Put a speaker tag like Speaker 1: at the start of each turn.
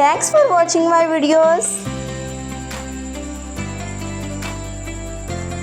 Speaker 1: Thanks for watching my videos۔